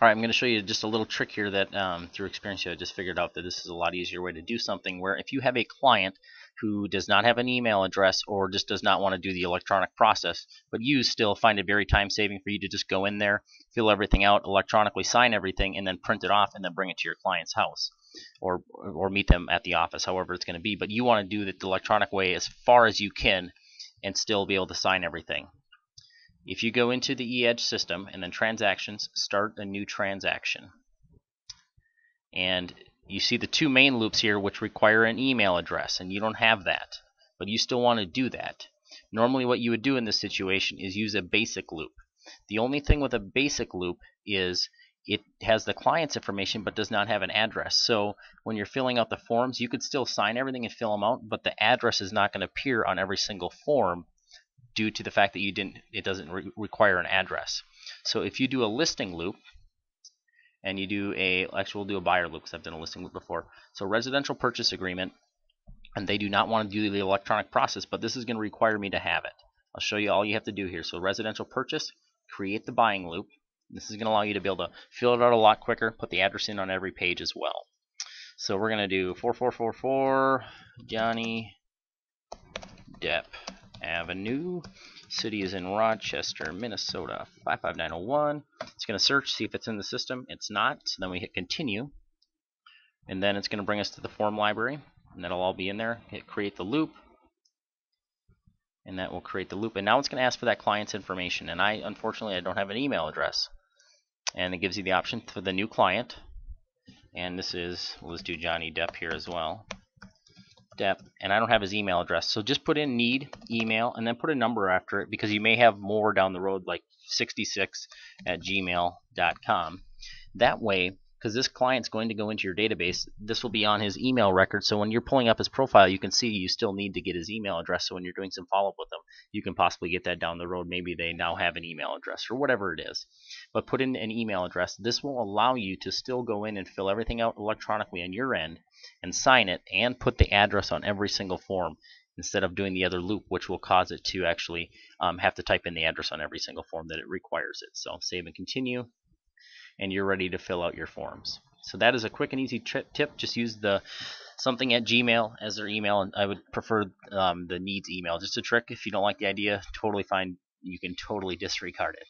Alright, I'm going to show you just a little trick here that through experience I just figured out that this is a lot easier way to do something, where if you have a client who does not have an email address or just does not want to do the electronic process, but you still find it very time saving for you to just go in there, fill everything out, electronically sign everything, and then print it off and then bring it to your client's house or meet them at the office, however it's going to be. But you want to do it the electronic way as far as you can and still be able to sign everything. If you go into the eEdge system and then transactions, start a new transaction. And you see the two main loops here which require an email address, and you don't have that, but you still want to do that. Normally what you would do in this situation is use a basic loop. The only thing with a basic loop is it has the client's information but does not have an address. So when you're filling out the forms, you could still sign everything and fill them out, but the address is not going to appear on every single form due to the fact that it doesn't require an address. So if you do a listing loop, and you do we'll do a buyer loop because I've done a listing loop before. So residential purchase agreement, and they do not want to do the electronic process, but this is going to require me to have it. I'll show you all you have to do here. So residential purchase, create the buying loop. This is going to allow you to be able to fill it out a lot quicker, put the address in on every page as well. So we're going to do 4444 Johnny Depp Avenue. City is in Rochester, Minnesota, 55901. It's going to search, see if it's in the system. It's not, so then we hit continue. And then it's going to bring us to the form library, and that'll all be in there. Hit create the loop, and that will create the loop. And now it's going to ask for that client's information, and unfortunately I don't have an email address. And it gives you the option for the new client, and this is, let's do Johnny Depp here as well. Depp, and I don't have his email address, so just put in need email and then put a number after it, because you may have more down the road, like 66@gmail.com. That way, because this client's going to go into your database, this will be on his email record, so when you're pulling up his profile, you can see you still need to get his email address, so when you're doing some follow-up with them, you can possibly get that down the road. Maybe they now have an email address or whatever it is. But put in an email address. This will allow you to still go in and fill everything out electronically on your end and sign it and put the address on every single form instead of doing the other loop, which will cause it to actually have to type in the address on every single form that it requires it. So save and continue, and you're ready to fill out your forms. So that is a quick and easy tip. Just use the something at Gmail as their email, and I would prefer the needs email. Just a trick. If you don't like the idea, totally fine. You can totally disregard it.